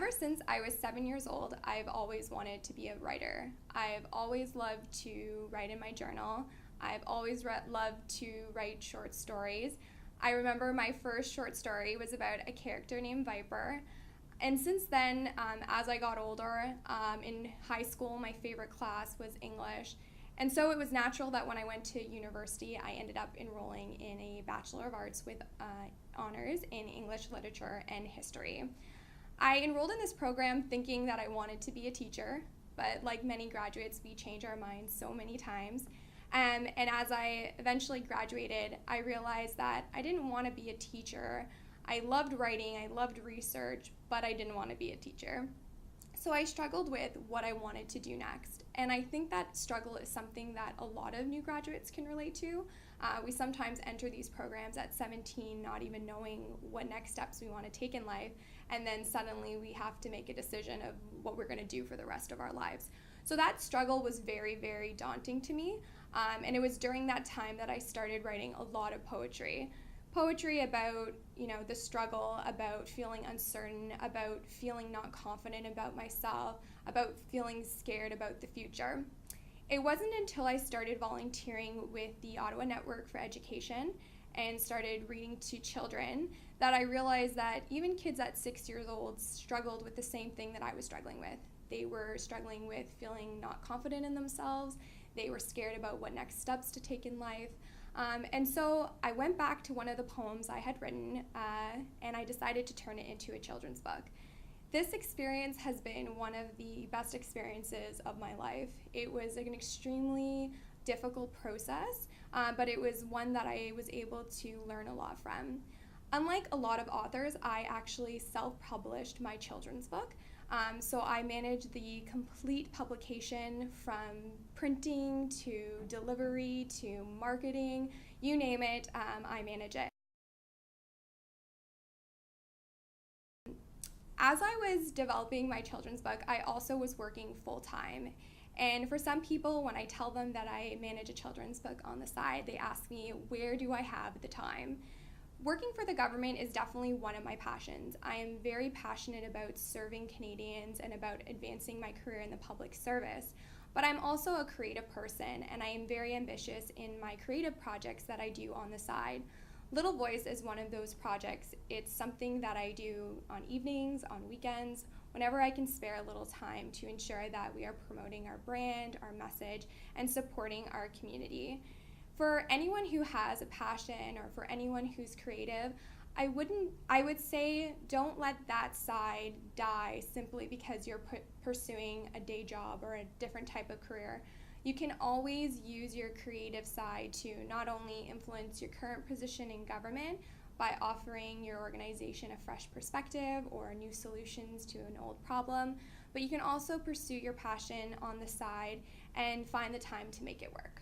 Ever since I was 7 years old, I've always wanted to be a writer. I've always loved to write in my journal. I've always loved to write short stories. I remember my first short story was about a character named Viper. And since then, as I got older, in high school, my favorite class was English. And so it was natural that when I went to university, I ended up enrolling in a Bachelor of Arts with honors in English literature and history. I enrolled in this program thinking that I wanted to be a teacher, but like many graduates, we change our minds so many times. And as I eventually graduated, I realized that I didn't want to be a teacher. I loved writing, I loved research, but I didn't want to be a teacher. So I struggled with what I wanted to do next. And I think that struggle is something that a lot of new graduates can relate to. We sometimes enter these programs at 17 not even knowing what next steps we want to take in life, and then suddenly we have to make a decision of what we're going to do for the rest of our lives. So that struggle was very, very daunting to me, and it was during that time that I started writing a lot of poetry. Poetry about, the struggle, about feeling uncertain, about feeling not confident about myself, about feeling scared about the future. It wasn't until I started volunteering with the Ottawa Network for Education and started reading to children that I realized that even kids at 6 years old struggled with the same thing that I was struggling with. They were struggling with feeling not confident in themselves. They were scared about what next steps to take in life. And so I went back to one of the poems I had written, and I decided to turn it into a children's book. This experience has been one of the best experiences of my life. It was an extremely difficult process, but it was one that I was able to learn a lot from. Unlike a lot of authors, I actually self-published my children's book. So I manage the complete publication from printing to delivery to marketing, you name it, I manage it. As I was developing my children's book, I also was working full-time. And for some people, when I tell them that I manage a children's book on the side, they ask me, where do I have the time? Working for the government is definitely one of my passions. I am very passionate about serving Canadians and about advancing my career in the public service. But I'm also a creative person, and I am very ambitious in my creative projects that I do on the side. Little Voice is one of those projects. It's something that I do on evenings, on weekends, whenever I can spare a little time to ensure that we are promoting our brand, our message, and supporting our community. For anyone who has a passion or for anyone who's creative, I would say don't let that side die simply because you're pursuing a day job or a different type of career. You can always use your creative side to not only influence your current position in government by offering your organization a fresh perspective or new solutions to an old problem, but you can also pursue your passion on the side and find the time to make it work.